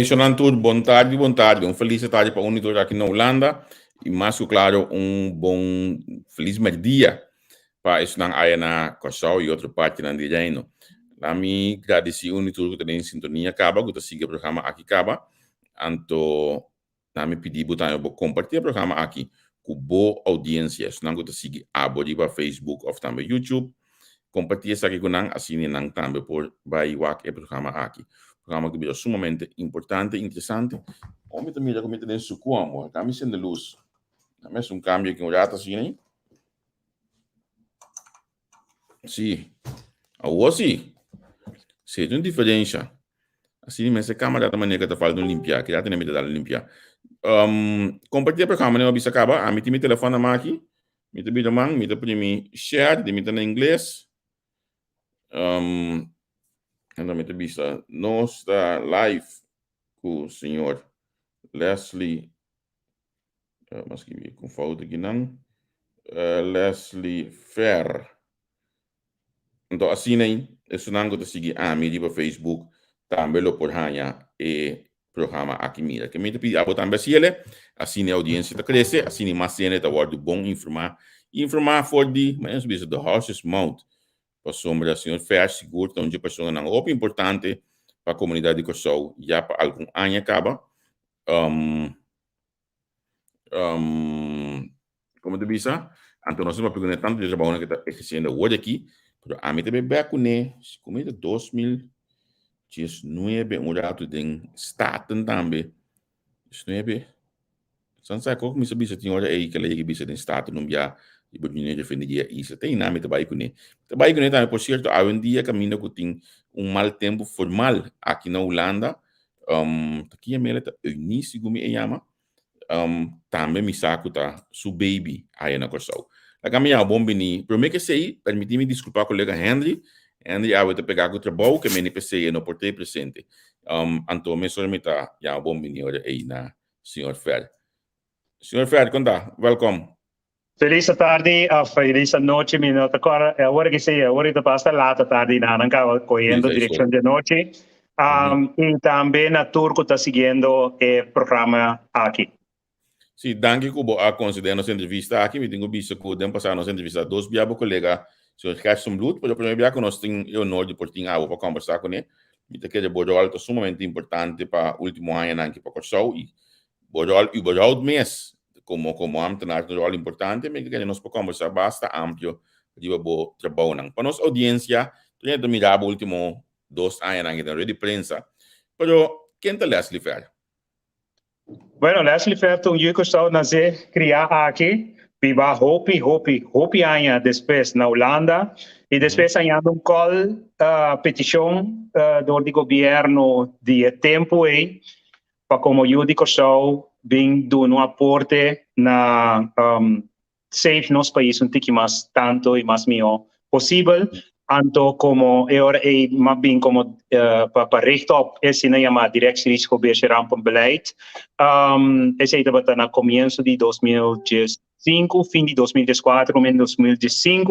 Sonantur, bom tarde. Feliz tarde para o unitor aqui na Holanda. E mais que claro, bom feliz dia para isso na área na Corsal e outra parte na Reino. Lá me agradeci o unitor que tem em sintonia acaba, que siga o programa aqui acaba. Anto, na me pedi botar eu compartilhar o programa aqui com boa audiência. Se não que siga abrir para Facebook ou também YouTube. Compartilhar isso aqui com nang assim nang também por vai o programa aqui. Programa que é sumamente importante, interessante. Homem também já comenta nesse como, kami sendo luz. Mas cambio que um rato assim, né? Sim. Ou assim, se tem diferença. Assim, mas a câmera da maneira que tá falando limpar, que já tem medo de limpar. Compartilhar para câmera, não bisa acaba. A mim tem meu telefone na aqui. Me tem vídeo man, me tem para mim share, de me tem em inglês. Então, me tem bisa. Nós está live com o senhor Leslie. Mas que com falta aqui não. Leslie Fer. Então, assim, né? Isso não é que seguir a mídia para Facebook, também lo por hanya e programa aqui mira. Que me pedi a botar também se ele, assim a audiência cresce, assim mais cena tá word bom informar for de, mas bisa the horse's mouth. Para sombra senhor Fer seguro, então de pessoa não é importante para a comunidade de Kosovo, já para algum ano acaba. Como tu bisa, então nós vamos perguntar tanto de trabalho que está existindo hoje aqui. Pero a mim também beco né, como é 2019 rato tem staten também. 19. São sabe como me sabia tinha hora aí que ele bisa tem staten não via e por dinheiro defendia isso. Tem nome trabalho com né. Trabalho com né também por certo, há dia caminho que tem mal tempo formal aqui na Holanda. Aqui é melhor início como é chama. Também me saco tá su baby aí na Corsal. A caminhar bom beni, primeiro que sei, permiti-me desculpar colega Henry, a vai pegar o trabalho que me NPC não portei presente. Então me sormita já bom beni olha aí na senhor Fer. Senhor Fer, conta, welcome. Feliz tarde, feliz noite, minuto agora. Agora que sei, agora que passa lá tarde na Ananca correndo direção de noite. E também na Turco está seguindo o programa aqui. Sim, danke Kubo a considerar nossa entrevista aqui, me tenho visto que o passar nossa entrevista dois biabo colega, senhor Gerson Blut, por exemplo, biabo nós tem eu honor de portinho água para conversar com ele. Me tem que de Borol é sumamente importante para o último ano aqui para Kosovo e Borol e Borol mês como amtenar um rol importante, me que nós para conversar basta amplo de bo trabalho não. Para nossa audiência, tenho de mirar o último 2 anos aqui na rede de prensa. Pero quem te Leslie Fer? Bueno, Leslie Ferton, eu estou nascer criar aqui, viva hopi anos depois na Holanda e depois ainda petição do governo de tempo aí para como eu digo só bem do um aporte na safe nos países um pouco mais tanto e mais melhor possível. Anto como agora é mais bem como para rechtop esse não chama direção de rampenbeleid. Esse estava no começo de 2015, fim de 2014, começo de 2015.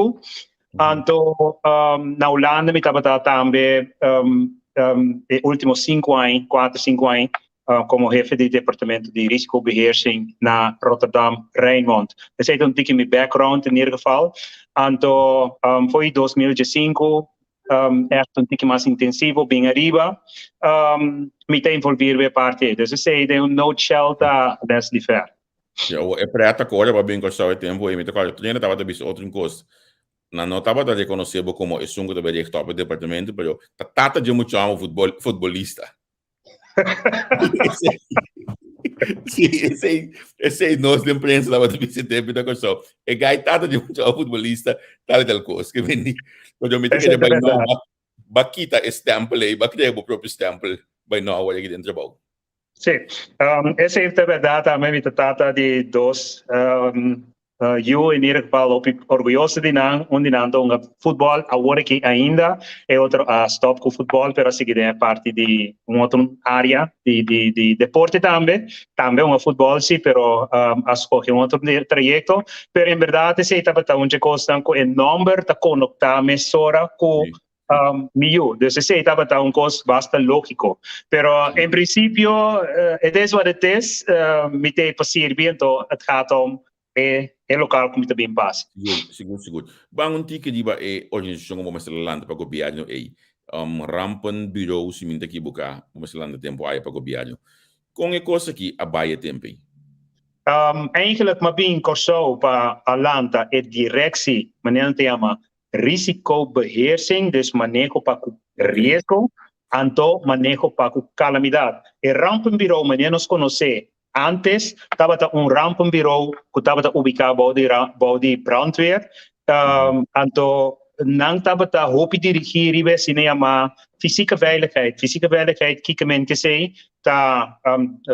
Anto na Holanda me estava também últimos 5 anos, 4, 5 anos como chefe de departamento de riscobeheersing na Rotterdam Rijnmond. Esse é pouco meu background em ieder geval. Anto foi 2015 é pouco mais intensivo bem arriba me tem envolvido a parte então esse é nutshell da Leslie Fer. É prata agora para bem gostar o tempo e me toca eu estava de outro encosto não estava de reconhecer como é um que de top departamento pero tata de muito amo futebolista. Sim, esse nós de imprensa estava de tempo da questão é gaitado de muito futebolista tal e tal coisa que vem quando eu me tenho que vai não baquita stample aí baquita o próprio stample vai não agora aqui dentro do sim essa é a verdade a mim trata de dois eu em geval orgulhoso de não onde não futebol agora que ainda é outro stop com futebol para seguir a parte de outra área de deporte também futebol sim pero escolhe outro trajeto pero em verdade se estava onde costa com o número da conectar mesora com Mio. Dus ese estaba un costo bastante lógico. Pero en principio, het is wat het is. Met de passierbiento, het gaat om el local como te bien pasa. Siguro. Bangun tike di ba organisasyon mo masalanda pag gobyerno rampan bureau si minta kibuka masalanda tempo ay pag gobyerno. Kung cosa ki abaya tempo. Eigenlijk maar bien corso pa Alanta e directie, meneer tema risicobeheersing, dus manejo pa riesgo, anto manejo pa calamidad. El rampenbureau, meneer nos conoce, antes estaba un rampenbureau que estaba ubicado bij brandweer, anto nang tabata hopi dirigir sinema fysieke veiligheid. Fysieke veiligheid kieken men que sei ta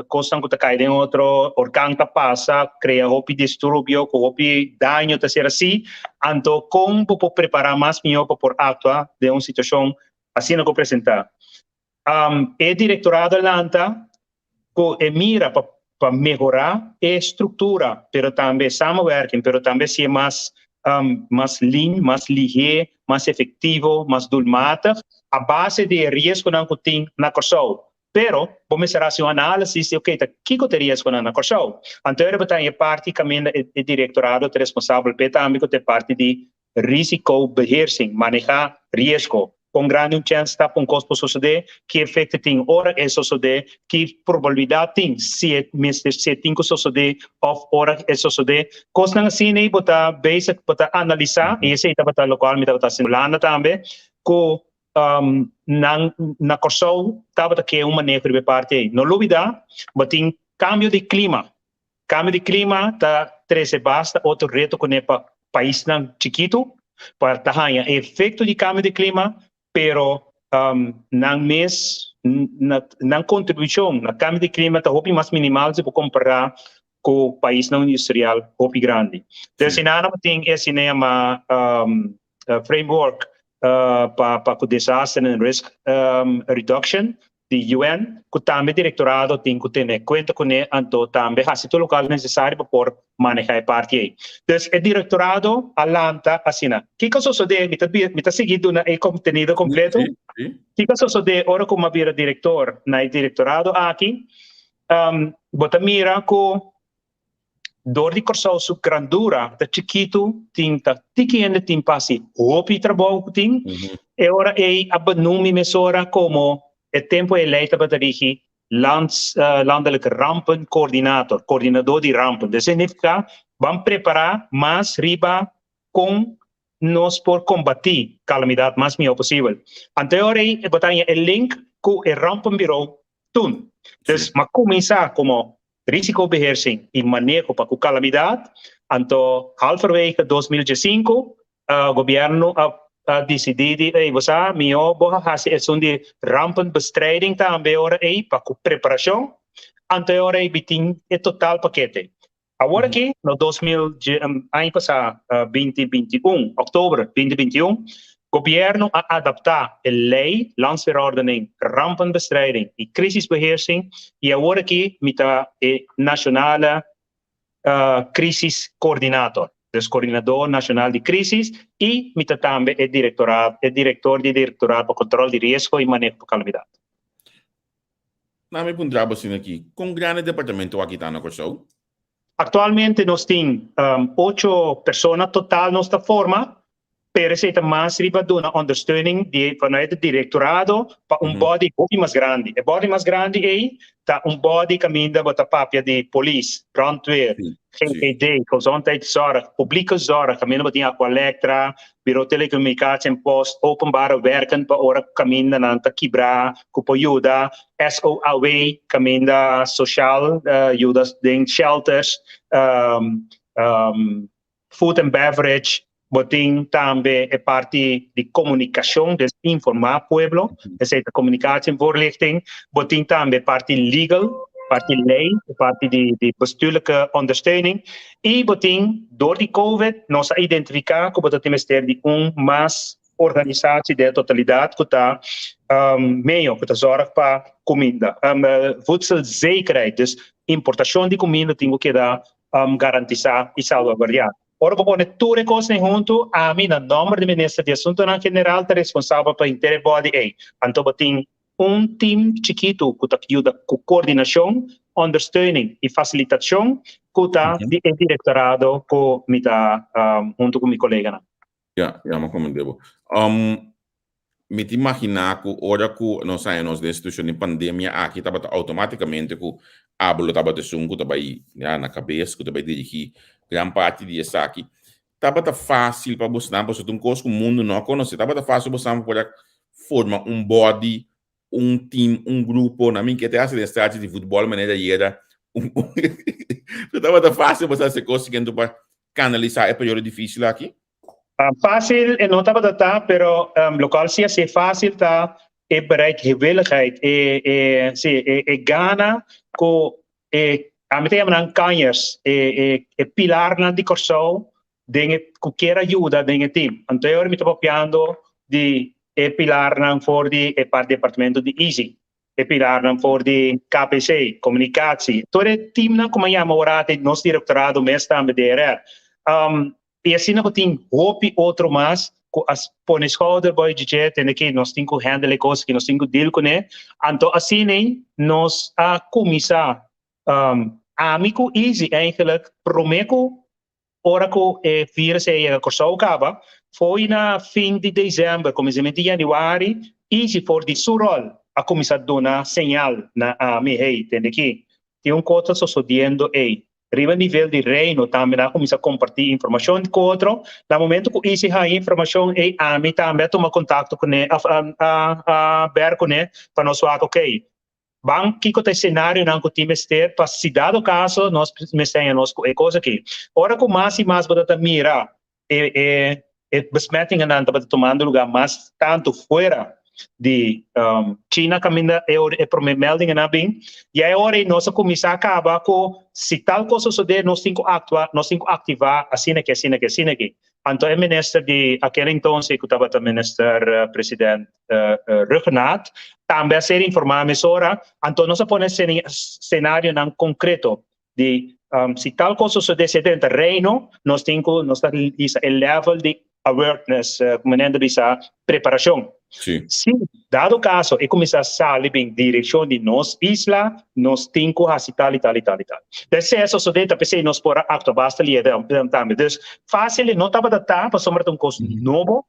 constan que cae en otro organ ta pasa, crea hopi disturbio, hopi daño ta ser así, anto con puedo preparar más miopa por actua de una situación así no que presentar. El directorado Atlanta que mira para mejorar a estructura, pero también samenwerking, pero también ser más lean, más ligero, más efectivo, más doelmatig, a base de riesgo na kuting na corso. Pero, vamos a hacer un análisis de, ok, ¿qué de riesgo na corso? Anterior, batalla parte camina el directorado responsable, pero también de parte de risicobeheersing, manejar riesgo. Con grande chance está un costo suceder, que efecto tem ora é suceder, que probabilidade tem se tem que suceder of ora é suceder. Coisa assim nem botar basic botar analisar e esse está botar local me botar simulando também co na corso estava que uma maneira de parte não dúvida, botin cambio de clima tá treze basta outro reto com o país não chiquito para tahanha efeito de cambio de clima pero na contribuição na cambio de clima está hopi mais minimal se for comparar com o país não industrial hopi grande. Então, se nada tem esse nema framework para o desastre and risk reduction de UN, que também directorado tem que ter conta com ele, então também há sido local necessário para manejar a parte aí. Então, o directorado Atlanta assina. Que caso sucede? Me está seguindo na contenido completo. Que caso sucede? Ora como a vira diretor na directorado aqui, bota mira que door die corso su grandura, da chiquito, ting ta tiki en ting pasi, hopi trabalho ting, e ora abbenumi mesora como het tempo eleito para dirigir landelijke coördinador de rampen. Dat significa, vamos preparar mais riba com nós por combater calamidade mais melhor possível. Anteriormente, botaria o link com o rampenbureau toen. Dus, maar começar como risicobeheersing e manejo para calamidade, então, halverwege 2005, o governo decidido, você, meu, é de rampenbestrijding também, para preparação, anterior, biting o total paquete. Agora aqui, no 2021, outubro 2021, o governo a adaptar a lei, landsverordening, rampenbestrijding e crisisbeheersing, e agora aqui, met a nationale crisiscoördinator. Dus coördinador nacional de crisis e também é diretor de directorado para controle de risco e manejo de calamidade. Na me pundrabo sin aqui, com grande departamento aqui tá na corso? Atualmente nós temos 8 pessoas total nesta forma, pero se está mais riba de uma ondersteuning vanuit het directorado para body mais grande. O body mais grande é body caminha para papia de polícia, brandweer, GGD, gezondheidszorg, publieke zorg, caminha para Aqualectra, bureau telecomunicatie en post, openbare werken para ora caminha na Takibra, cupo ajuda, SOAW, caminha social, ajuda de shelters, food and beverage, botin também é parte de comunicação, de informar o pueblo, essa comunicação e voorlichting, botin também parte legal, parte lei, parte de bestuurlijke ondersteuning, e botin, door die COVID, nós identificar que temos ter de mais organisatie de totalidade que está meio, que está zorg para comida, voedselzekerheid, dus importação de comida tem que dar garantizar e salvaguardar. ora vou pôr tudo coisa junto, a mim, no nome do ministro de Assunto General, está responsável para inteiro body. Então, tem time chiquito que ajuda com coordenação, ondersteuning e facilitação, que está de directorado com junto com meu colega. Ja, mas como devo. Me te imaginar que ora que nós saímos da situação de pandemia aqui estava automaticamente que hablo estava de sungo estava aí na cabeça que estava dirigir grande parte disso aqui estava fácil para você não porque um coisa que o mundo não conhece estava fácil você poder formar body team grupo na minha que até a estratégia de futebol maneira era estava fácil você se conseguindo para canalizar é período difícil aqui. Fácil não estava data, pero local sim é fácil tá é bereid gewilligheid é gana com a meter na canhas pilar na de corso de qualquer ajuda de time. Então eu me estou copiando de pilar na for de departamento de Easy, pilar na for de KPC, comunicatie. Todo time na como chama ora de nosso diretorado mesmo também DRR. E assim não tem hope outro mais as põe schouder boy de jet tem que nós temos que handle coisas que nós temos que deal com né então assim nem nós a começar amigo easy eigenlijk promeco ora que vírus é corso acaba foi na fim de dezembro começamento de januário easy for the surol a começar a dar sinal na me hey tem que tem coisa sucedendo aí arriba nível de reino também a começar a compartilhar informação com outro no momento que esse a informação é a mim também toma contato com a ver com para nós falar ok bang que o cenário não que time ter para se dado caso nós temos é coisa aqui ora com mais e mais para mira besmetting não está tomando lugar mais tanto fora de China caminha é para melding na bem e aí hora nós começar a acabar com se tal coisa suceder nós temos que ativar assim que então é ministro de aquele então que estava também ministro presidente Regnat também ser informar mesora então nós põe cenário não concreto de se tal coisa suceder dentro do reino nós temos o level de awareness maneira de preparação. Sim. Se dado caso e começar a sair em direção de nós isla, nós temos que tal e tal. Desse isso só dentro pensei nós por acto basta ali também. Então fácil não estava para somar um custo novo.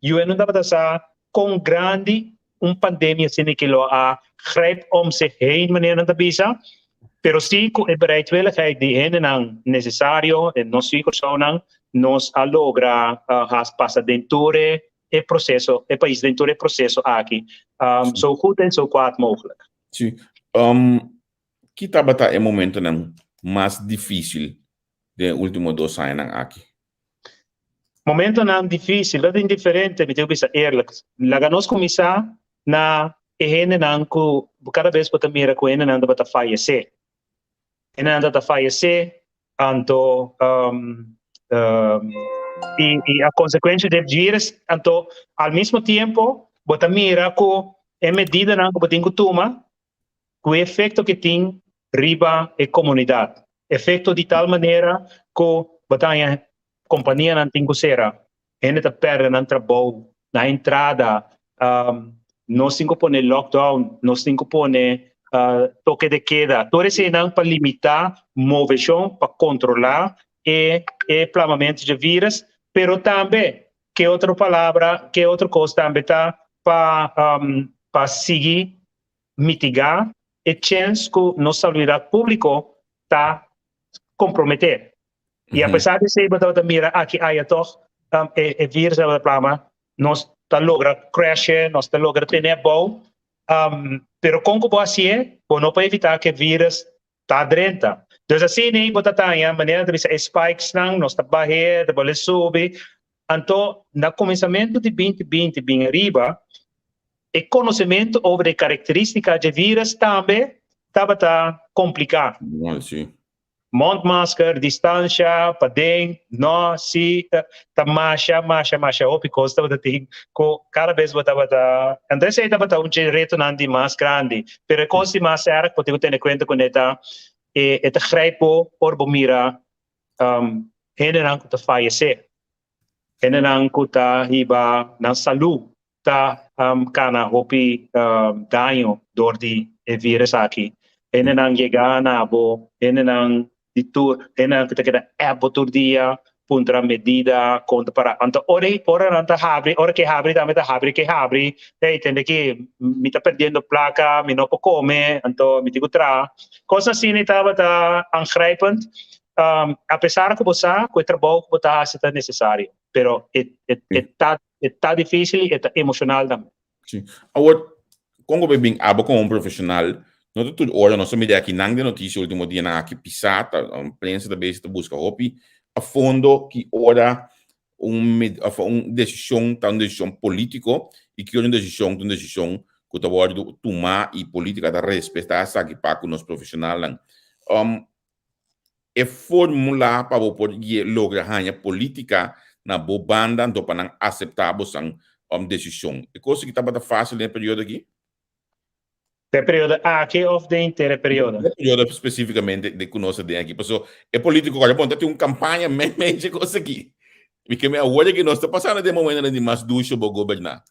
E eu não estava com grande pandemia assim que lo a grijp se heen maneira da bisa. Pero sim é bereidwilligheid de hen não necessário e nós ficos nós a logra has passa dentro é processo é país dentro é processo aqui so goed en so kwaad mogelijk. Sim. Que tabata é momento não mais difícil de último 2 anos aqui. Momento não difícil, é indiferente, me tenho que ser eerlijk. Laga nós começar na hen não que cada vez para mira com hen não bata fallecer. Hen não bata fallecer, então e a consequência de vírus, então, ao mesmo tempo, você mira que a medida que tem que tomar, o efeito que tem riba a comunidade. Efeito de tal maneira que a companhia não tem que ser, ainda perde no trabalho, na entrada, nós temos que pôr lockdown, nós temos que pôr toque de queda. Todo isso é para limitar movição, para controlar e plamamento de vírus, pero também que outra palavra, que outra coisa também está para seguir mitigar a chance que nossa saúde pública está comprometer. E apesar de ser batata mira aqui aí toch vírus é plama, nós está logra crescer, nós está logra ter bom, pero com que assim não para evitar que vírus está dentro. Então, assim, nem botatanya, maneira de ver spikes não, nós está barrer, de bola subir. Então, no começamento de 2020, bem arriba, o conhecimento sobre características de vírus também estava complicado. Sim. Mont máscara, distância, padeng, não, se, tamasha, o because estava tem, cada vez estava, então se estava reto de mais grande, pero coisa mais séria, porque eu tenho conta com esta grijpo, orbo mira, hene nang kuta fallecer. Hene nang kuta hiba ng salu ta kana hopi daño door di virus aqui. Hene nang llegar na abo, hene nang ditur, hene nang kuta kita abo tur dia puntra medida contra para anto ora nanta habri ora che habri da meta habri che habri dei tende che mi sta perdendo placa mi no può come anto mi dico tra cosa si ne tava da aangrijpend apesar que você que o trabalho que você está necessário pero tá difícil e tá emocional também. Sim. Agora, Congo bem abo como profissional, não tudo hora nós somos aqui nang de notícia último dia na aqui pisata, a imprensa da base busca hopi a fundo que ora decisão tá uma decisão político e que uma decisão que tá hora tomar e política da respeitar essa que para os profissionais é fórmula para poder lograr a política na boa banda do para aceitar a decisão. É coisa que estava fácil nesse período aqui? De período aqui ou de inteiro período? De período especificamente de conosco aqui. Porque é político, agora tem uma campanha mesmo coisa aqui. Porque agora que nós estamos passando de momento de mais ducho para governar.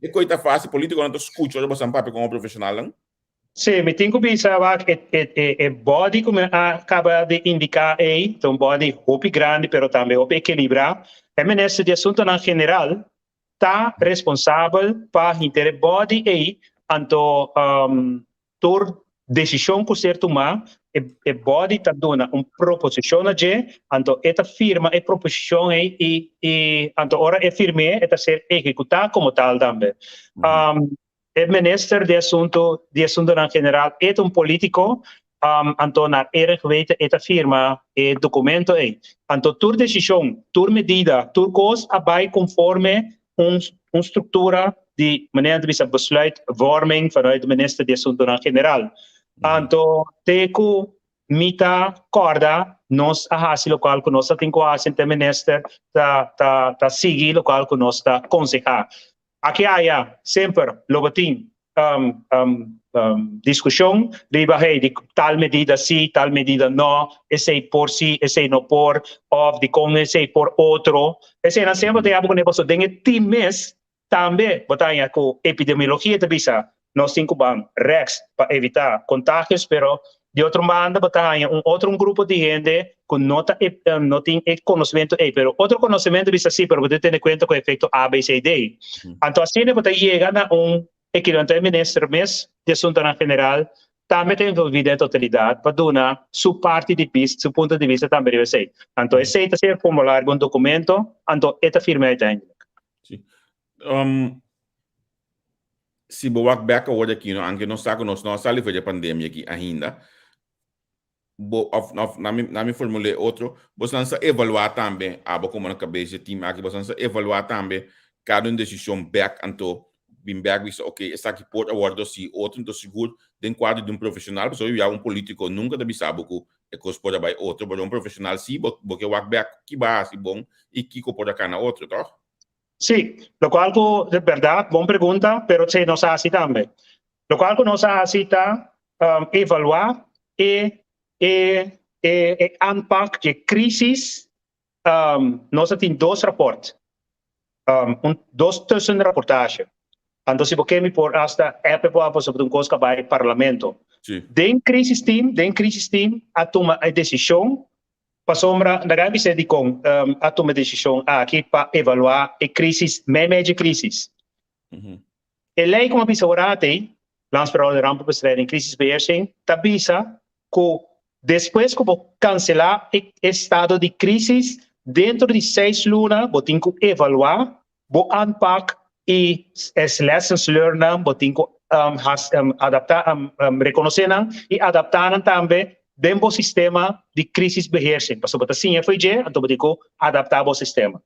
É coisa fácil, político não escuta, olha você papo como profissional, não? Sim, me tenho que pensar que é body como acaba de indicar aí, então body hopi grande, pero também hopi equilibrado. É ministro de assunto na general está responsável para inter body aí, então por decisão que ser tomar, é body está dando uma proposição a je, então esta firma é proposição aí e então ora é firme, esta ser executada como tal também. O ministro de assunto na general é político, então na era geweten esta firma é documento aí. Então tur decisão, tur medida, tur coisa vai conforme uma estrutura de maneira de besluitvorming vanuit de minister de assunto na general. Então teco mita corda nós ahasi local que nós tem quase o minister ta seguir local que nós ta aconselhar. Aqui há sempre lobatim discussão de tal medida sim, tal medida não, esse por sim, esse não por, ou de com esse por outro. Esse não sempre tem algo negócio de times também, botar com epidemiologia de bisa, nós temos Rex para evitar contágios, pero de outro banda botar outro grupo de gente que não tem conhecimento aí, pero outro conhecimento bisa sim, pero você tem em conta com o efeito A, B, C, D. Então assim, você chega a equivalente ministro mesmo de assunto na general, também tem envolvido a totalidade para dar sua parte de vista, seu ponto de vista também deve ser. Então esse é o formulário, um documento, então esta firma é técnica. Se você back agora aqui, anche não está conosco, não sale foi a pandemia aqui ainda. Na minha formulei outro, você não evaluar também, como na cabeça time aqui, você não evaluar também cada decisão back anto bem back isso, ok, está aqui por agora se outro então seguro dentro quadro de profissional, porque eu político nunca deve saber que é coisa pode vai outro, mas profissional sim, porque o back que base bom e que pode cana outro, tá? Sí, lo cual de verdad, buena pregunta, pero se nos hace también. Lo cual nos hace evaluar aanpak de crisis. Nós temos dois rapports, dois tussenrapportages. Entonces, porque me por hasta época sobre um coisa para o parlamento. Den crisis team a tomar a decisão. Pasombra, nagami sa di kong atong desisyon aqui para evaluar a crisis, média crisis. E lei como bisa orate, Lands para de rampa bestrijding crisisbeheersing, tabisa que depois que cancelar o estado de crisis, dentro de 6 lunas, você tem que evaluar, você aanpak e as lessons learned, você tem que adaptar, reconhecer e adaptar também dentro do sistema de crisisbeheersing. Para sobre assim, foi já, então você tem que adaptar o sistema.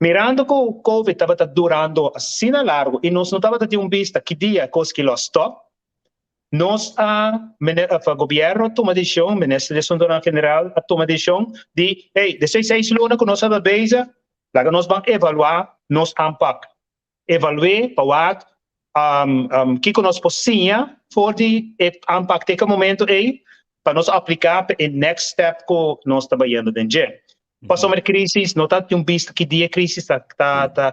Mirando que o COVID estava durando assim largo e nós não estávamos tendo vista que dia que lo stop, nós o governo toma decisão, o ministro de Assuntos General toma decisão de, desses 6 lunas que nós estamos base, lá que nós vamos evaluar nos impact. Evaluar para que nós possamos for de impact que momento aí, para nós aplicar o next step que nós estamos trabalhando dentro. Passamos a crise, não está um visto que dia crise está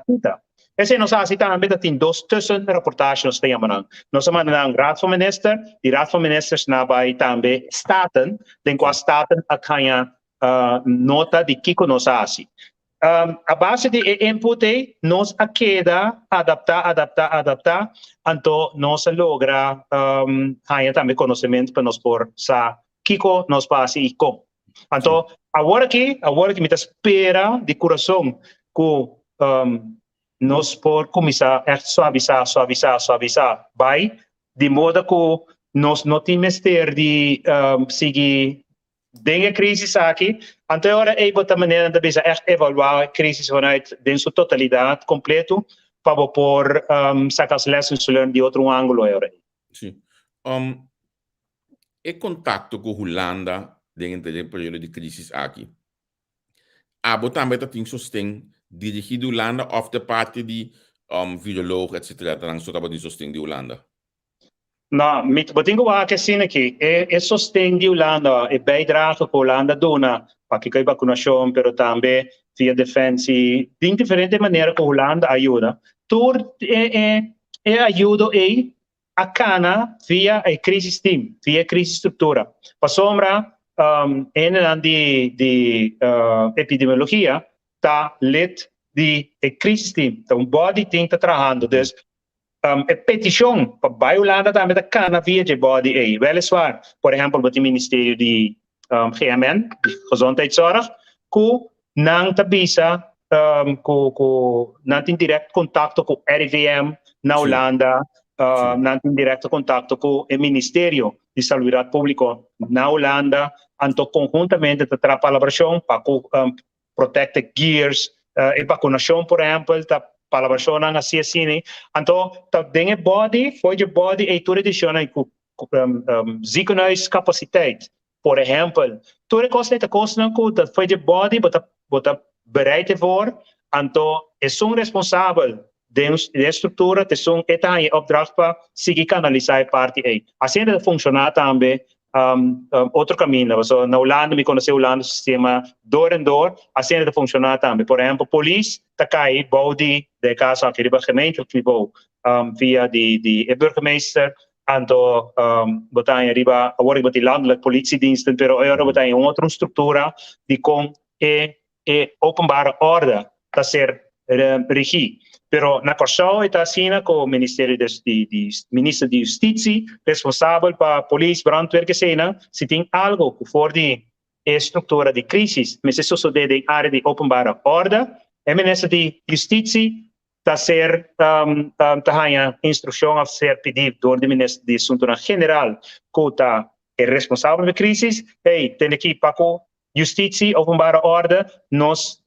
quinta. Esse nós também tem dois reportagens nós temos. Nós temos um Raad van Minister, die Raad van Ministers nabij também staten, den qua staten a ganha nota de que nós fazemos. A base de input nós a queda adaptar, então nós logra ganha também conhecimento para nós por sa Kiko nós passa e como. Então, agora que me espera de coração que nós por começar a suavizar, vai, de modo que nós não temos ter de seguir dengue crise aqui, então agora é outra maneira de evaluar a crise vanuit de sua totalidade, completo, para por sacar as lessons learned de outro ângulo agora. Sim. E contato com a Holanda dentro do período de crise aqui. Abo também tem sustento dirigido a Holanda of the parte de viroloog, etc. Também só tem sustento de Holanda. Não, mas tenho que assim aqui, é sustento de Holanda, é bijdrage que Holanda dona, para que a vacunação, mas também via defesa, de diferente maneira que Holanda ajuda. Tudo é ajuda a cana via a crise team, via crise estrutura. Para sombra, de epidemiologia, está lid de crise team, então body team está trabalhando, dus a petição para a Holanda também da cana via de body aí. Weliswaar, por exemplo, o Ministério de GMN, de Gezondheidszorg, que não tabisa, não tem direto contato com o RIVM na Holanda, não tem direto contato com o Ministério de Saúde Pública na Holanda, então conjuntamente está a colaboração para protect gears, e vacunação, por exemplo, está colaboração assim, então tem body, foi de body e tudo adiciona com ziekenhuiscapaciteit. Por exemplo, tudo coisa que foi de body, bota bereid voor, então é responsável de estrutura, é opdracht para seguir canalizar a parte aí. Assim deve funcionar também outro caminho. Na Holanda, me conheci o Holanda, sistema door en door, assim deve funcionar também. Por exemplo, polícia, está cai, body, de caso aqui de gemeentelijk niveau, via de burgemeester, então, botar em arriba, agora botar landelijk politiediensten, pero agora botar em outra estrutura de com openbare orde a ser regido. Pero na Corsão está assim com o Ministério de Ministro de Justiça, responsável para polícia, brandweer, se tem algo que for de estrutura de crise, mas isso só de área de openbare orde, o Ministro de Justiça está ser instrução a ser pedido do Ministro de Assuntos Geral, que está responsável pela crise, tem aqui para Justiça, openbare orde, nós,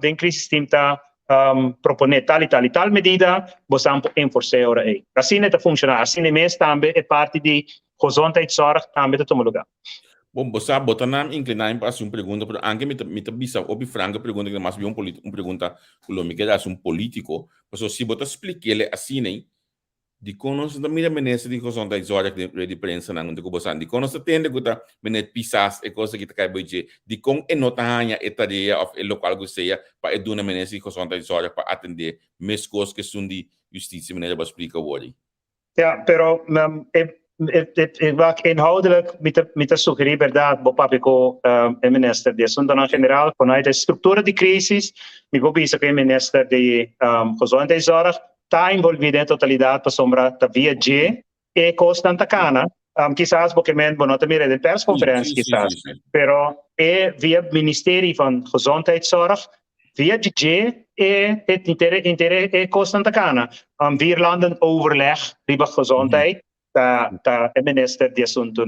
de crise, está proponer tal e tal medida, você pode enforcer agora aí. Assim está funcionando. Assim mesmo também é parte de gezondheidszorg também de tomar lugar. Bom, você botar na inclinar para uma pergunta, porque anche me bisa obi franca pergunta que mais uma pergunta que é político, porque se você explicar ele assim, né? De conosco da minha ministra de gezondheidszorg de prensa na onde você de conosco tende que tá menet pisas e coisa que tá cai budget de com e nota hanya e tarefa of local que seja para eduna ministra de gezondheidszorg para atender mes coisas que são de justiça ministra para explicar hoje. Ja, pero inhoudelijk met de suggerir verdade, bo papico minister de Assuntos General, vanuit de estrutura de crisis, me vou dizer que o minister de gezondheidszorg está envolvido em totalidade para sombra da via G e constante cana. Quizás porque não tem de persconferência, quizás, pero é via Ministério van Gezondheidszorg, via G e constante cana. Wir landen overleg, riba gezondheid, da minister de Assuntos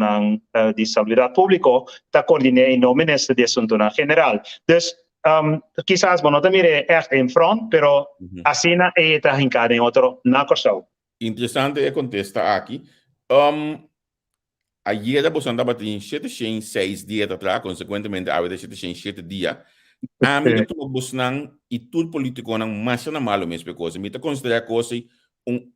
de Saúde Pública, da coordineert no minister de Assuntos General. Dus quizás não também echt em front, pero assim está hincada em outro na Corsão. Interessante é contesta aqui. Ayer você andava em 706 dias atrás, consequentemente a vida 707 dias. A mim tu busnang e tudo político não mais na malo mesmo coisa. Me considera coisa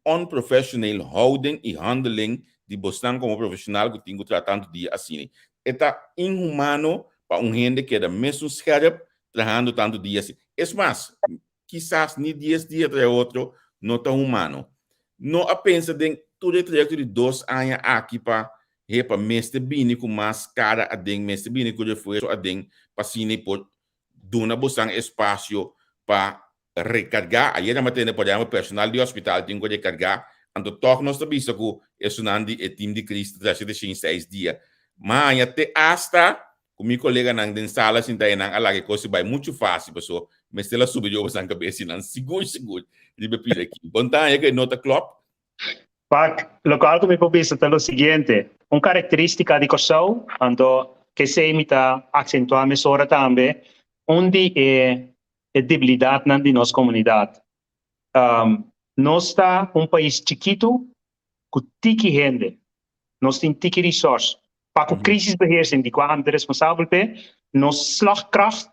unprofessional houding e handling de busnang como profissional que tenho tratando dia assim. está inhumano para gente que é mesmo scherp, trabajando tanto dias. É mais, quizás ni 10 dias atrás outro, não está humano. Não a pensa de todo o trajeto de 2 anos aqui para repa mestre bini com mais cara a den mestre bini com reforço a den para cine por dona buscar espaço para recargar. Aí era matendo por exemplo personal de hospital tem que recargar. Ando toch nós também isso que é sunandi e time de Cristo da gente 6 dias. Mas até hasta com meu colega na sala sinta aí na ala que coisa vai muito fácil pessoal. Mas se ela subir eu vou cabeça não seguro. Ele pila aqui. Bom tá é que nota club. Pak, lo que algo me pobisa é o seguinte, uma característica de Kosovo, ando que se imita acentuar a mesura também, onde é a debilidade na de nossa comunidade. Nós está um país chiquito, com tiki gente, nós temos tiki resource. Para que a crise beheersing, die kwam de responsável pe, nós slagkracht,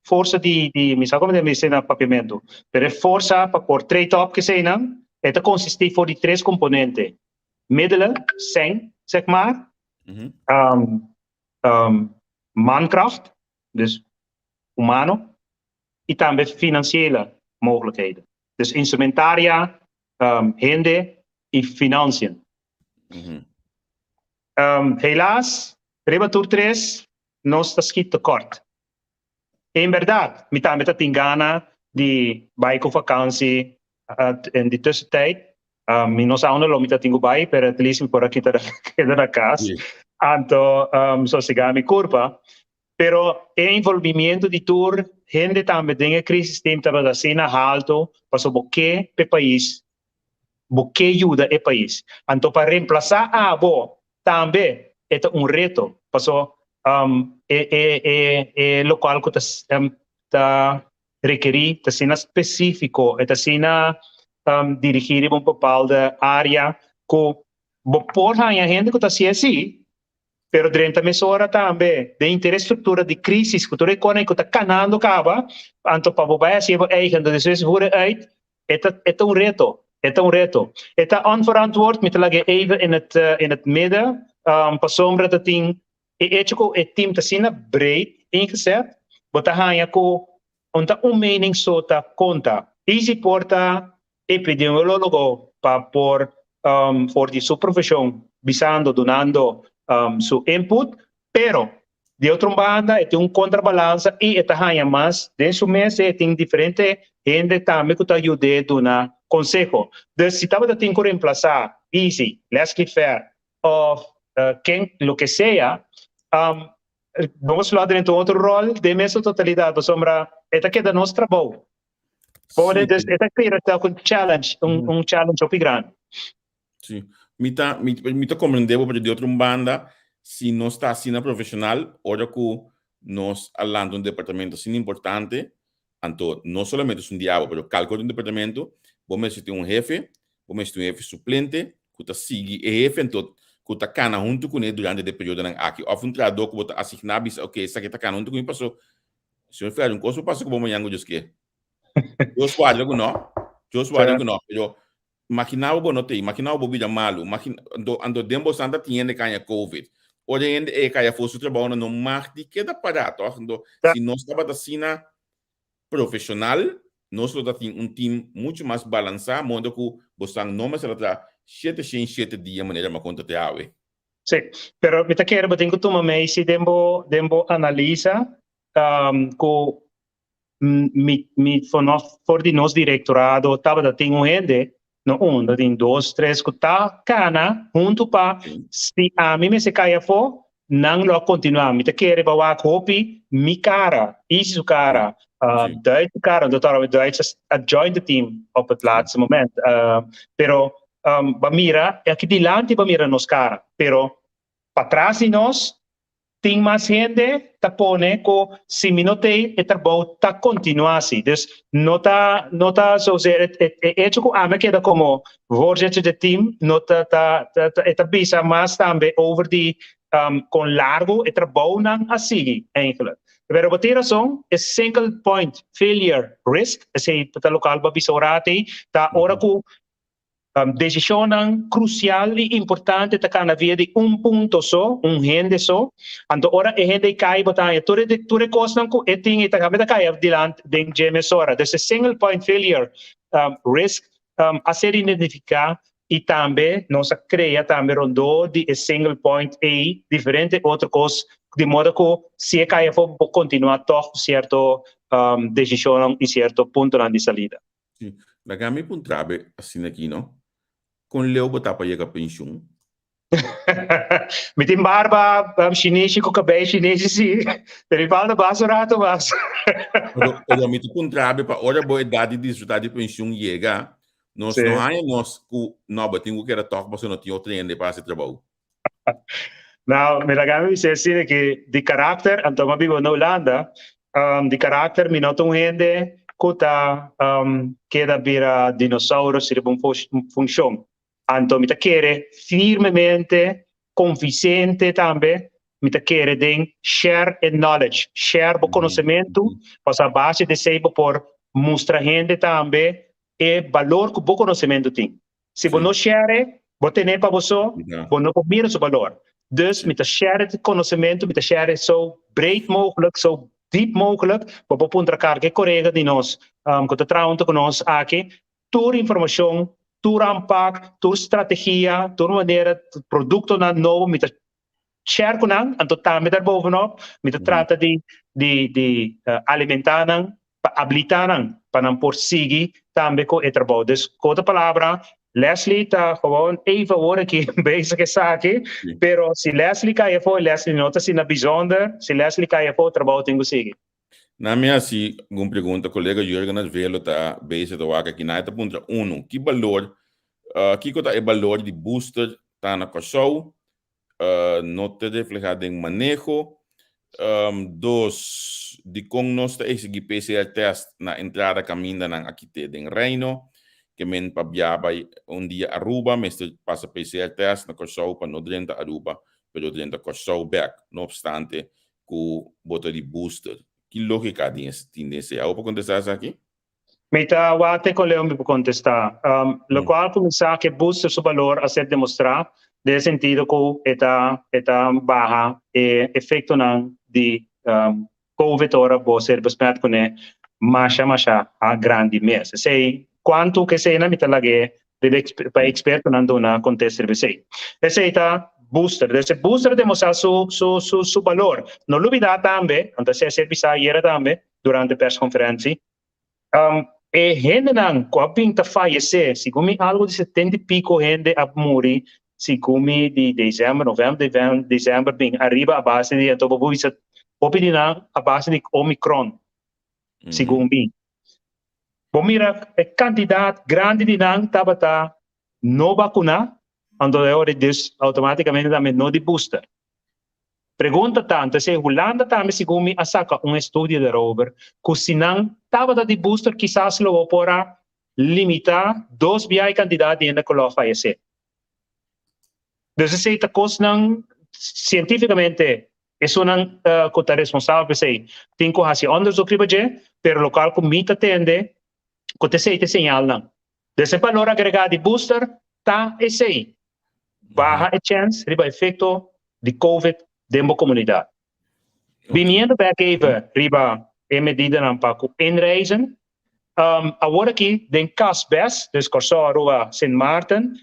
força de misa como de medicina papiamento, pero força para por trade-off que se não, het consiste voor die 3 componenten. Middelen, zijn, zeg maar. Mankracht, dus humano. En dan financiële mogelijkheden. Dus instrumentaria, gente en financiën. Helaas, Rebatur 3, nos está schiet tekort. En verdad, met dat in Ghana, die bijko-vakantie, in die tussentijd, nós aún lo mita tingo bai, pero at least por aqui queda na casa. Anto, so siga mi curva. Pero el envolvimiento de tour, gente também tem a crise tem tava da cena alto, passou boque pe país, boque ajuda e país. Anto para reemplazar a abo, também é reto, passou local que tá requerir, tá cena específico, tá cena dirigir uma bepaalde área que porra a gente que está assim, pero durante a mesura também de infraestrutura de crise que todo econômico está canando acaba, anto para o país é eigen, dus is voor uit, het reto, het onverantwoord met lage even in het midden, para sombra dat ding, het team te zien breed ingezet, maar dan ga je ko mening sota conta, easy porta epidemiólogo por die supervisión, visando, donando su input, pero de otra banda, tiene un contrabalance y esta haya más de su mes, tiene diferente gente también que te ayude a dar consejo. Entonces, si estaba de que reemplazar, easy, let's get fair, o lo que sea, vamos a hablar dentro de otro rol de nuestra totalidad, pues, sombra, esta queda nuestro trabajo. Pode, esta clear un challenge, un challenge muito grande. Sim. Mita compreendeu porque de outra banda, se não está assim na profissional, olha que nós falando de um departamento assim importante, então não somente um diabo, mas cálculo de um departamento, vamos ter um jefe, vamos ter um jefe suplente, que está seguindo o jefe, então que está cana junto com ele durante o período aqui, ou um treinador que está assignado, ok, isso aqui está cana junto com ele, passou, se eu fizer coisa, passa que vamos yango que eu suado que não, pero maquinava que não tem, maquinava que vida malo, ando dembo santa tinha de canha covid, hoje ainda é canha fosse trabalho no mar de que dá para ando se nós estava assim na profissional, nós só tem time muito mais balançado, modo que você não mais será 7 dias maneira uma conta te awe. Sim, pero me quero bater com tu mamãe se dembo analisa com for de nos directorado estava da tem gente no da tem 2, 3 que tá cana junto para se a mim me se caia for não lo continuar me quer bawa copy mi cara isso cara daí cara do tava daí a join the team op het laatste moment pero bamira é que dilante bamira nos cara pero para trás de nós tem mais gente tá pone co se minotei e trabalho tá continuar assim dus nota so ser é que a me queda como voorzitter de team nota tá bisa mais também over die com largo e trabalho não assim eigenlijk pero a razão é single point failure risk assim para local ba bisorate tá ora ko decisyon ng crucial e importante ta kana via di un punto so, un hende so, anto ora e hende kai botanya, ture kos ng ko eting ita kami kaya dilant ding gemesora. There's a single point failure risk a ser identificar e também nós cria também rondo de single point A diferente outro coisa de modo que se cai for continuar toh certo decisão e certo ponto de salida. Sim. Nagami pun trabe assim aqui, não? Com leo botar para chegar pensão. Mitim barba chinês com cabelo chinês sim. Perival na basurato mas. Olha, me tu pun trabe para ora boa idade de desfrutar de pensão chega. Nós não há nós que não batinho que era toque para não tinha outro ainda para esse trabalho. Now, mi ragami mi sesi che di carattere, anto mabigo na Holanda, di carattere mi noto un hende kuta queda bira dinossauro si un funzione. Anto mi takere firmemente, convincente tambe, mi takere den share and knowledge, share bo conhecimento, a base de sei por mostra hende tambe e valor que bo conhecimento tem. Se bo no share, bo tener para você, bo no mira seu valor. Dus met de share het conhecimento, met de share zo breed mogelijk, zo diep mogelijk, op een punt elkaar que collega die nos, que te trouwen con ons aqui, tour informação, tour aanpak, tour strategia, tour maniera, producto na novo, met de share con aan, en tot daarmee daarbovenop, met de trata die alimentaren, habilitaren, para não persiguir também com o trabalho. Dus, com outra palavra, Leslie está gewoon even hoor ik hier bezig is aqui, pero si Leslie kan je voor Leslie nota si na bijzonder, si Leslie kan je voor trabalho tenho seguir. Na minha se uma pergunta colega Jürgen Velo tá bezig do aqui na ita punta que valor que kota é valor de booster tá na cachorro nota reflejada em manejo dos de com nós tá esse PCR test na entrada caminho na aqui tem reino que men pabiaba dia Aruba, mas passa PCR test na Kosovo para não dentro Aruba, pero dentro Kosovo back, no obstante, com bota de booster. Que lógica tem esse? Algo para contestar isso aqui? Mita wate ko leo mi po contestar. Lo qual começar que booster su valor a ser demonstrar, de sentido que eta baja e efeito nan de COVID ora bo ser besmet com ne masha a grande mês. Sei quanto que sei na mitalage para experto nando na contest sei. Esse está booster, esse booster demonstra su valor. Não olvidar também, anda se serviço ayer também durante a press conferência. E gente não, quando tá fallecer, se come algo de 70 e pico gente a morrer, se come de dezembro, novembro, dezembro, bem arriba a base de então vou isso opinião a base de Omicron. Segundo mim. Bom, mira, a quantidade grande de não estava não vacuna, então é hora de automaticamente também não de booster. Pergunta tanto se a Holanda também segundo a saca estudo darüber, que se não estava de booster, quizás lo para limitar 2 via candidatos ainda que lo fallecer. Então, se está coisa não cientificamente isso não está responsável, sei, tem que fazer onderzoek ribeje, pero local comita tende que te sei te señal não. Desse valor agregado de booster tá esse aí. Baja a chance riba efeito de COVID dentro da comunidade. Viniendo back even riba a medida não para inreizen. Agora aqui den Casbes, dus Corso Rua Sint Maarten,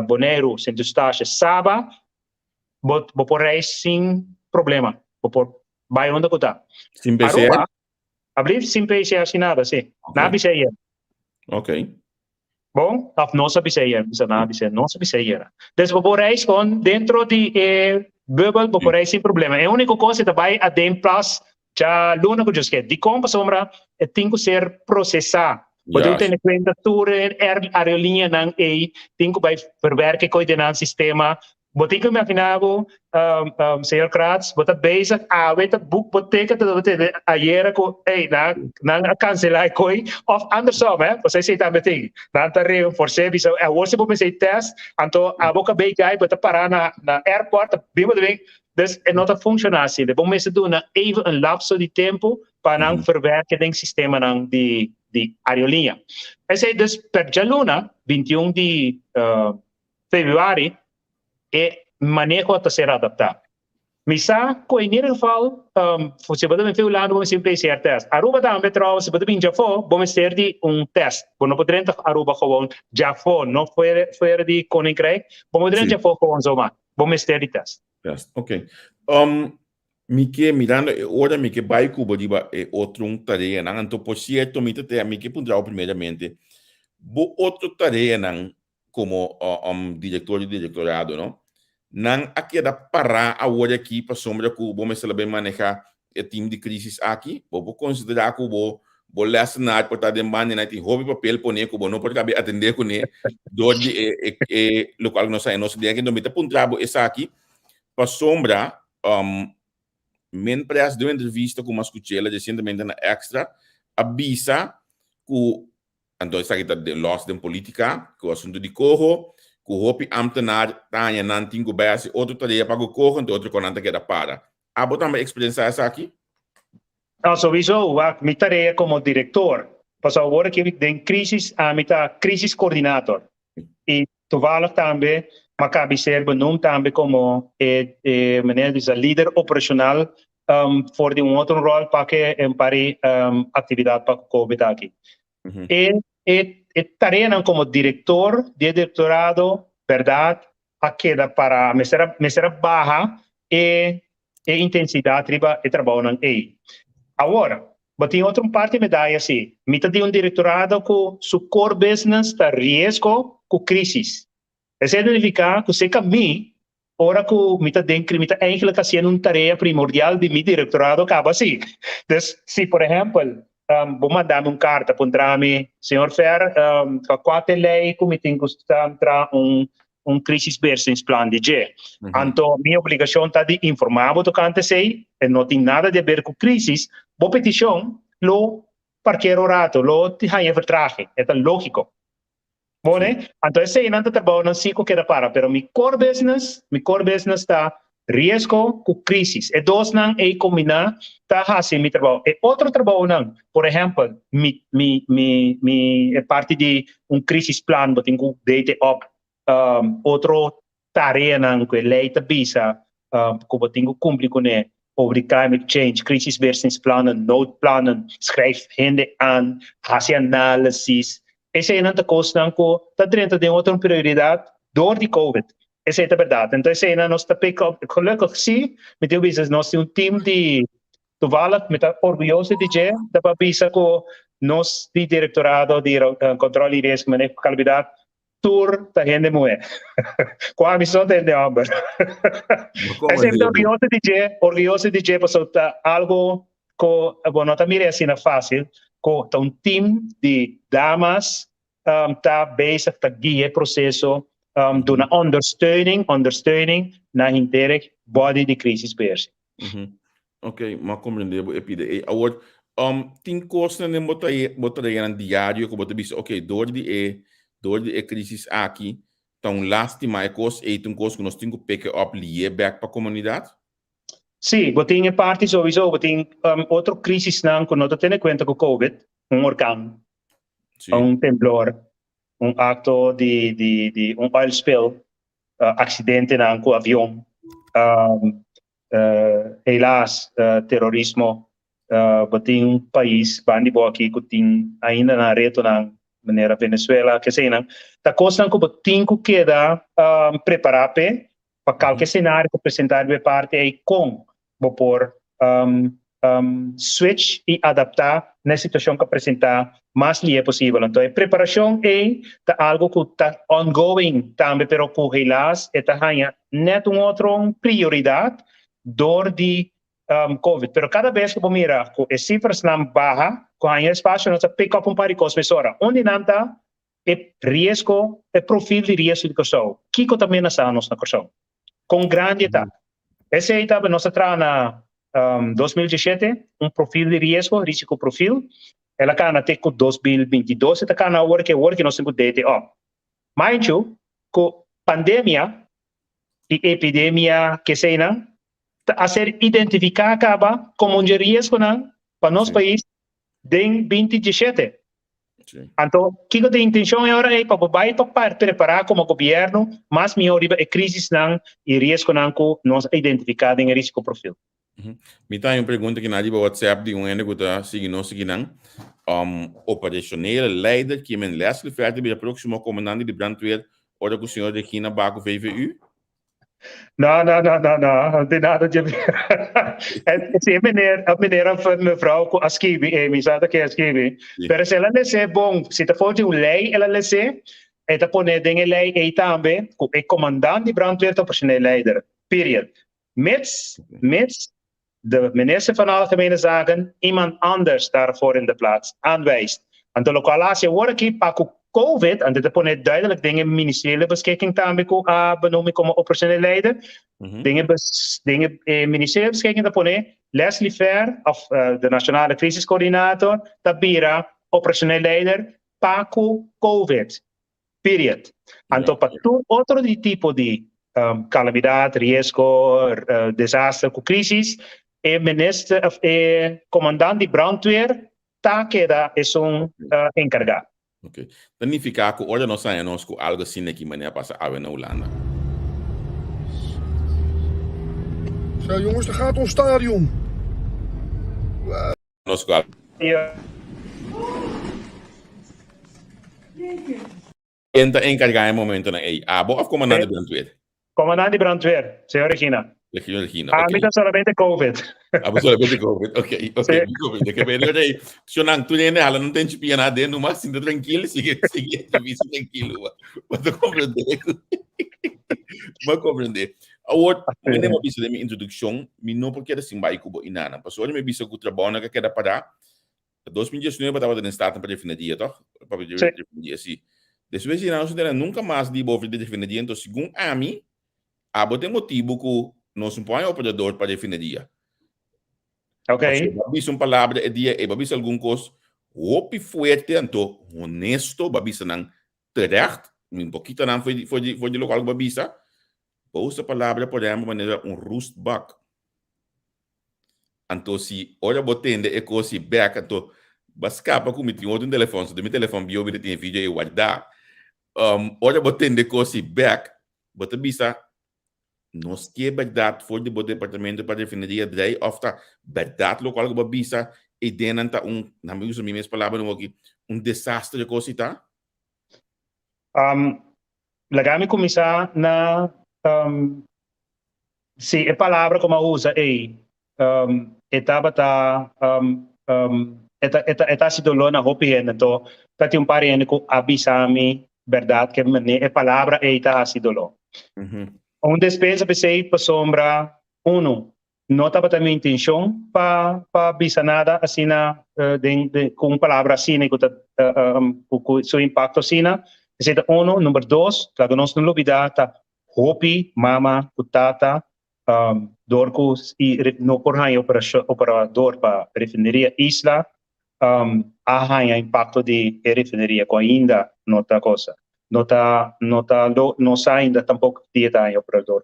Bonaire, Sint Eustáquio, Saba, por reis sem problema. Por vai onde está. Sem PCR? Abrir sem PCR sem nada, sim. Na PCR. Ok. Bom, não sabe PCR, não sabe PCR. Então, por reis com dentro de bubble, por reis sem problema. É a única coisa que vai a dem plus já luna que just de como sombra tem que ser processar. Pode ter em conta tudo a linha não é tem que vai verwerken com o sistema. Botik me afinavo, senhor Kratz, bota basic, weta boek botek dat ayer ko, na cancelar koi, of andersom, você sei também tem, na tarde for service, você pode fazer test, então a boca bem cai, bota parar na airport, bem bem, dus é nota funciona assim, de bom mês do na even lapso de tempo para não verwerken den sistema não de de aerolínea. Esse dus per Jaluna, 21 de februário, é manejo a ser adaptado. Misa, ko in ieder geval, se você me veel lado, vamos sempre PCR test. Aruba também trouxe, se você me já for, vamos ter de test. Não podemos Aruba gewoon já for, não fora de Koninkrijk, vamos podemos já for gewoon zomaar. Vamos ter de test. Test, ok. Mirando, ora que vai Cuba diba outro tarefa, não, então por certo, que pundrau primeiramente, outro tarefa, não, como diretor de diretorado, não? Não aqui da para a hora aqui para sombra que vamos saber manejar o time de crise aqui, vou considerar que vou lecionar por estar de maneira tem hobby papel poner que não pode caber atender com ele do local não sai não se que não me tá puntrabo essa aqui para sombra men preas de entrevista com uma escuchela recentemente na extra avisa que então está aqui de loss de política que o assunto de corro que o hopi ambtenaar tanya nan tingo base outro tarefa para o corro e outro conanta que da para a botar uma experiência essa aqui Sowieso, minha tarefa como diretor, passou agora que tem crisis, minha crisis coordenator. E toevallig também, maar kan ser benoemd também como meneer is líder operacional voor die outro rol para que pari atividade para COVID aqui. E tarefa como diretor de diretorado, verdade, a queda para me será baja e intensidade e trabalho não é. Agora, mas tem outra parte medalha assim, mita de diretorado com seu core business está risco com crise. Isso significa que se caminha, ora que mita eigenlijk sendo tarefa primordial de mi diretorado acaba assim. Então, se por exemplo, vou mandar carta para mim, senhor Fer, qual lei que me tem que entrar crisis business plan de G. Então, minha obrigação está de informar o tocante sei, e não tem nada a ver com crisis, boa petição, lo parqueiro rato, lo tihanha vertragem, é lógico. Bom, né? Então, esse é o trabalho não sei o que para, pero mi core business está risco com crisis. E dois não é combinar, está assim mi trabalho. E outro trabalho não, por exemplo, é parte de crisis plan, but tenho data up, outro tarefa não que lei ta bisa, como tenho cumprir com ele, over climate change, crisis business plannen, noodplannen, schrijf hende aan, hace analysis. Esse é não costa que está dentro de outra prioridade door die COVID. Essa é a verdade. Então, esse é nós está gelukkig sim, met die business nós temos team de toevallig met orgulhoso de je, da para bisa que nós de diretorado de controle e risco, manejo de qualidade tour ta gente moe. Qua mi sono del number. Orgulhoso de je, passou algo que bueno, também é assim fácil, que um team de damas tá bezig te guiar processo doen ondersteuning na inteira body de crisis beheersing. Ok, maar compreendebo epide. Agora, tem coisas que botar em diário que botar bisa, ok, door die crisis aqui, então lástima é coisa e tem coisa que nós temos que pick up lier back para a comunidade. Sim, você tem parte sowieso, você tem outra crise não que nós temos em conta com COVID, orcão, temblor, acto de oil spill, acidente não com avião, helaas, terrorismo, você tem país, bandi aqui que tem ainda na reto não maneira Venezuela, que sei não, tá coisa que você tem que dar preparar para qualquer cenário que apresentar de parte aí com por switch e adaptar na situação que apresentar mais li é possível. Então, a preparação é algo que está ongoing também, pero que helaas está net outra prioridade door de COVID. Pero cada vez que eu miro que as cifras não baixam, com a espaço nós pick up par de coisas onde não está é risco, é perfil de risco de questão. Que também nós estamos na questão. Com grande etapa. Essa etapa nós entramos na 2017, perfil de risco perfil. Ela cai até com 2022, ela cai na hora que nós temos data up. Mind you, com pandemia e epidemia que sei não, a ser identificada acaba como risco não para nosso país em 2017. Sim. Então, o que tem intenção agora é para preparar como governo, mas melhor a crise não e risco não que nós identificado em risco perfil. Me tem uma pergunta que na diba WhatsApp de ene que tá seguindo operationele leider que men Leslie verder bij de próximo comandante de brandweer ora que o senhor de China bago VVU? Não tem nada de ver. Sim, a maneira foi mevrouw Askibi, me sabe que é Askibi. Pero se ela lê bom, se te for de lei, ela lê e te pone dinge lei e também, o comandante de brandweer te operationele leider. Period. Mits de minister van Algemene Zaken iemand anders daarvoor in de plaats aanwijst. En de lokale wordt hier pak COVID, en dit pone duidelijk dingen ministeriële beschikking daarmee benoemen como operationele leider. Dingen ministeriële beschikking dat pone Leslie Fair of de nationale crisiscoördinator, tabira operationele leider, paco COVID. Period. En tot otro tipo de calamidad, riesgo, desastre, crisis, minister of comandante de brandweer, queda es encargado. Ok. Significa que hoje nós sabemos que algo assim aqui maneira passa a na Holanda. Zo jongens, daar gaat ons stadion. Nós gal. Entra encargar em momento na abo of comandante de brandweer. Comandante de brandweer, senhor Regina. Legião de China. A mí solamente COVID. Solamente COVID. Ok. COVID. Que bem, olha, se não tu nem ela não tem chipia nada dentro, mas sinta tranquilo, sigue, tranquilo. Mas tu compreender. Mas compreender. Agora, eu nem bisa da minha introdução, me não porque era assim vai cubo inana. Passou eu me bisa que o trabalho que queda para 2019 estava dentro estado para definir dia, toh? Para definir dia assim. Depois de não nunca mais de boa definir dia, então segundo a mim, tem motivo que nós não põe operador para definir dia. Ok. Babis palavra é dia, babis algum coisa, hopi fuerte, então, honesto, babis não terecht, pouquinho não foi de local babisa, usa palavra por exemplo, maneira roestbak. Então, se olha botende é coisa back, então, bascapa com outro telefone, se meu telefone bio, me tem vídeo e guardar, olha botende coisa back, bota bisa, nós que verdade foi do departamento para definir a lei of tá verdade local que babisa e dentro tá na minhas palavras não aqui desastre coisa tá Lagami começar na se a palavra como usa etapa tá eta se dolor na hopi então tá tem parente que abisami verdade que a palavra tá se dolor. Despesa pensei para sombra não estava também intenção para bisa nada assim com palavra assim né com seu impacto assim né número 2 claro nós não olvidar tá hopi mama putata dorcos e no por aí operador para refineria isla há impacto de refineria com ainda nota coisa não sai ainda tampouco detalhe operador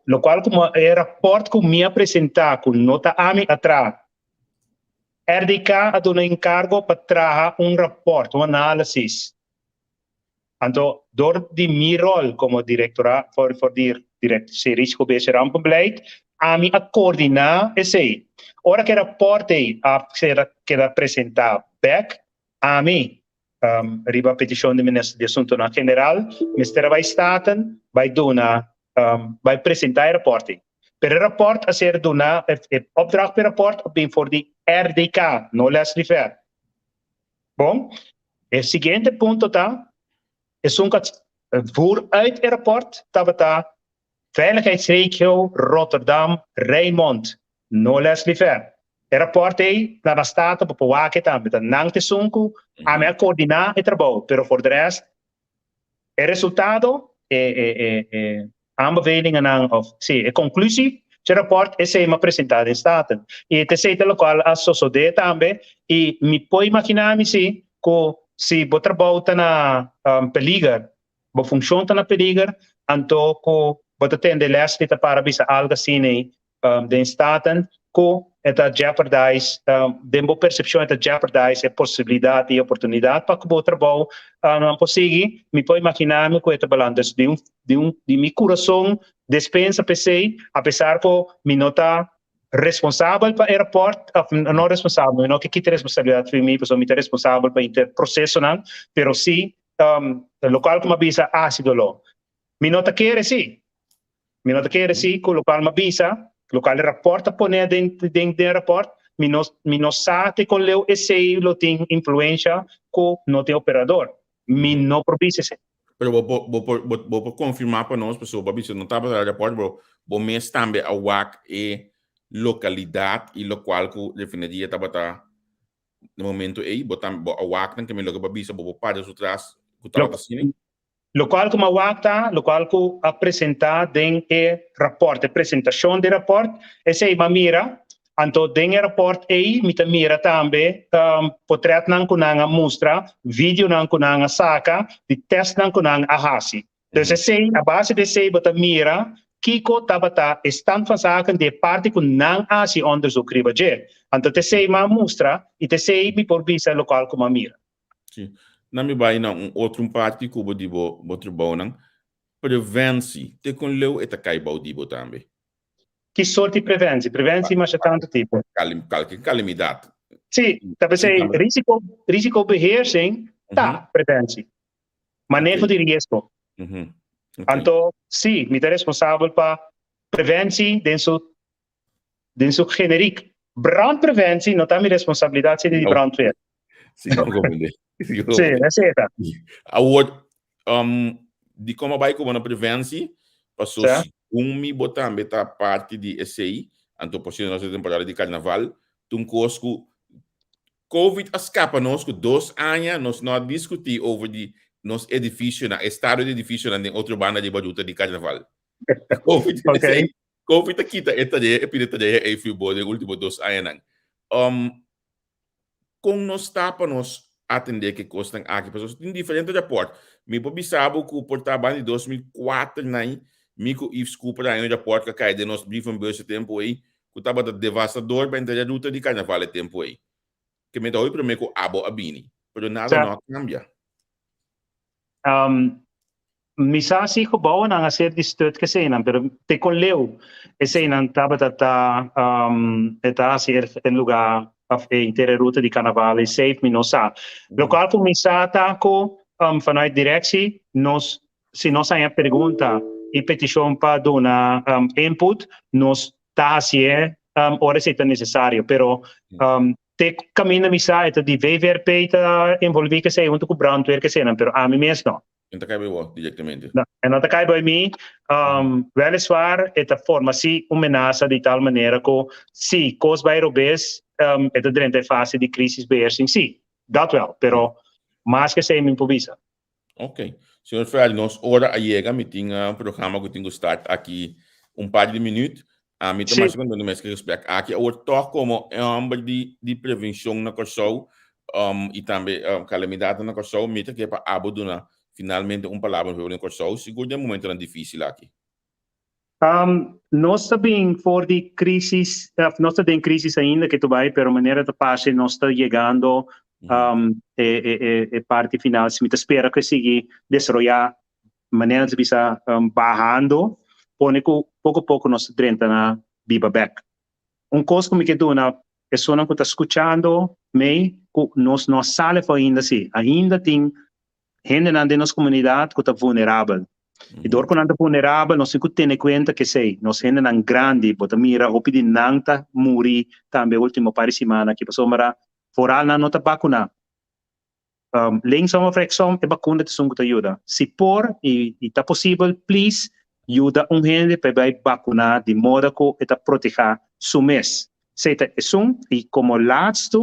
lo qual como é rapport que me apresentar com nota ami atrás RDK a dona encargo para trazer rapport análise então door de meu rol como diretora for se risco base rampenbeleid ami a coordinar esse ora que rapport a ser apresentar back ami riba petição de ministro de assunto na general, ministério vai staten, vai donar, vai apresentar reporte. Per il rapport a ser donar, opdracht per rapport bem for de RDK, não Leslie Fair. Bom, o seguinte ponto tá, vooruit het rapport, tá Veiligheidsregio Rotterdam, Rijnmond, não Leslie Fair. El rapport na stato para waken também tá não te sunco a me coordenar o trabalho pero por de resto o resultado aanbevelingen of sim a conclusão do rapport é ser apresentado em staten e te sei pelo qual a sociedade também e me pode imaginar me se o trabalho tá na peligro o função tá na peligro então o bota tende leste para bisa algo assim de staten ko eta jeopardize dembo percepção eta jeopardize a possibilidade e oportunidade para que o trabalho não consiga me pode imaginar me com eta balanço de meu coração dispensa pensei apesar que me nota responsável para o aeroporto não responsável não que quita responsabilidade para mim pessoa me responsável para o processo não pero sim o local como avisa ácido lo me nota querer sim me nota querer sim que o local me avisa local rapporta pone dentro del rapport mi no sa te con leo essay lo tem influência co no te operador mi no propício se Pero vou confirmar para nós pessoas babi se não tá para aeroporto vou mês também a WAC e localidade e local que definiria tá no momento aí botam a WAC que me logo babi se vou para os outras que tá assim local como a local que apresentar den e rapport apresentação de rapport esse ma mira anto den e rapport aí mita mira também portrait nan kunanga mostra vídeo nan kunanga saca de test nan kunanga ahasi então esse a base desse bota mira kiko tabata stand fasakan de parte kun nan asi onderzoek ribaje anto te sei ma mostra e te sei mi por visa local como a mira sim na me vai na outro parte que de trabalho não prevenção te com leu eta cai baudibo também que sorte prevenção mas é tanto tipo calamidade sim talvez risco beheersing tá prevenção manejo de risco então sim me é responsável para prevenção dentro genérico brandpreventie não tá minha responsabilidade de brandweer sim não compreendo sim é certo award de como vai como na prevenção passou mi botar beta parte de SI anto possível nossa temporada de carnaval tum cosco COVID escapa nós com 2 anos nós não discutir over de nos edifício na estado de edifício na outra banda de baduta de carnaval COVID okay. COVID aqui tá epidemia de fibro de último 2 anos com nós tapa nós atender que custam aqui pessoas tem diferente rapport me pobi sabo que o portava de 2004 nem mico e desculpa aí o rapport que cai de nós brief um esse tempo aí que tava devastador para entender a luta de carnaval tempo aí que me dá oi para me com abo abini pero nada não cambia misa si gebouwen aan hacer die stut gezien pero te con leu ese nan taba tata eta hacer en lugar of intere route di carnaval safe mi no sa local com misa taco vanuit directie nos se nós aí a pergunta e petição para dona input nos tá hacer ora se é necessário pero te caminha misa eta di VVRP ta envolvi que sei junto com brandweer que sei pero a mim mesmo não não cai bem diretamente não cai bem mim weliswaar é a forma se amenaça de tal maneira que se cos vai robes é a durante a fase de crise beheersing sim dat wel pero mais que sei me improvisa ok senhor Fred nós hora a chega me tinha programa que tinha start aqui par de minutos a mim também segundo no mês que respeito aqui o toque como de prevenção na corção e também calamidade na corção me que para abordar finalmente palavra sobre o corção seguro de momento era difícil aqui nós também for de crises nós tem crises ainda que tu vai pero maneira de passe nós está chegando parte final se me espera que siga desarrollar maneira de bisa bajando pone que pouco a pouco nós trenta na biba back coisa como que tu na pessoa que está escutando me nós não sale ainda assim ainda tem gente na nossa comunidade que está vulnerável e dor quando está vulnerável nós temos que ter em conta que sei nós gente não grande bota mira o pedir nanta muri também último par de semana que passou mara foral na nota vacuna links uma fracção é vacuna te sungo te ajuda se por e tá possível please ajuda gente para vacunar de modo que está proteger su mês seita é e como laatste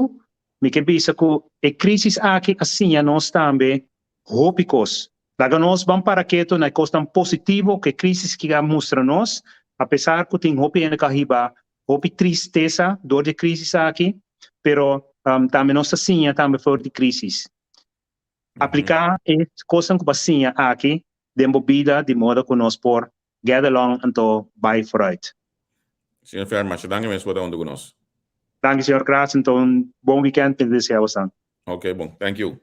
me que bisa que a crise aqui assim nós também hópicos daga nós vamos para que na costa positivo que crise que mostra nós apesar que tem hopi na carriba hopi tristeza dor de crise aqui pero também nós assim também for de crise aplicar é coisa que assim aqui de movida de modo que nós por get along and to buy for it Senhor Fermas, danke mesmo por estar conosco. Danke, Sr. Kratz. Então, bom weekend para você, Austin. Ok, bom, thank you.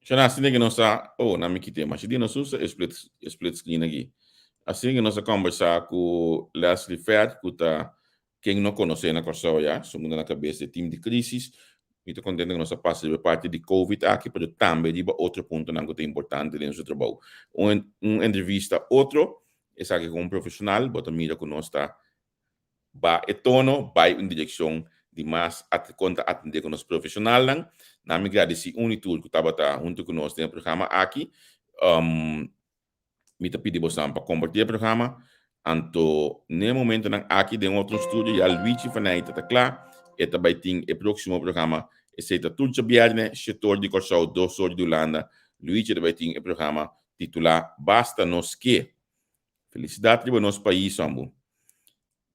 Siya assim que nós na me quitei, mas se nós usa split screen aqui. Assim que nós conversar com Leslie Fett, quem não conhece na coisa já, somos na cabeça do time de crise. Estou contente que nós passamos parte de COVID aqui, mas também de outro ponto não é importante no nosso trabalho. Uma entrevista outro, é aqui com um profissional, bota mira que nós está vai em direção de mais atender com os profissionais. Na me agradeci tour que estava junto conosco no programa aqui. Me pedi você para compartilhar o programa. Então, no momento aqui de outro estúdio, já Luigi Fanaita está claro. E também tem o próximo programa. Esse é o Turca Biarne, setor de Corsau, 2 horas de Holanda. Luigi também tem o programa titular Basta Nos Que. Felicidade para o nosso país, amor.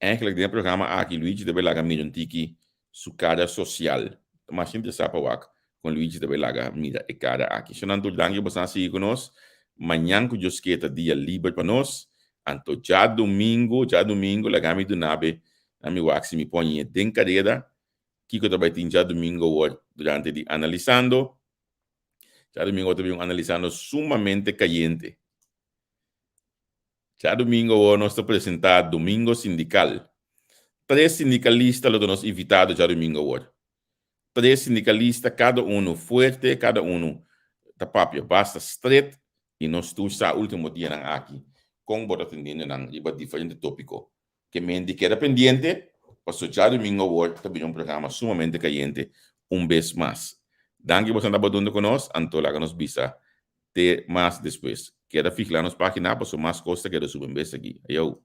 Eigenlijk de programa aqui, Luigi deve lagar milhão tiki su cara social. Mas sempre sabe com Luigi deve lagar mira e cara aqui. Se não, danke você seguir conosco. Manhã que Deus quer dia livre para nós. Então, já domingo, lagar do nabe, a mi wax me põe em cadeira. Kiko também tem já domingo durante de analisando. Já domingo também analisando sumamente caliente. Já domingo nós estamos apresentando Domingo Sindical. 3 sindicalistas nos invitados já domingo hoje. 3 sindicalistas, cada um forte, cada um da papia, basta straight, e nós estamos no último dia aqui, com o atendendo em diferente tópico. Que me indica pendiente, passou já domingo hoje, também um programa sumamente caliente, vez mais. Danke por estar batendo conosco, Antola, nos visa ter mais depois. Queda ficar nas páginas, para mais coisas que eu subo aqui. Eu.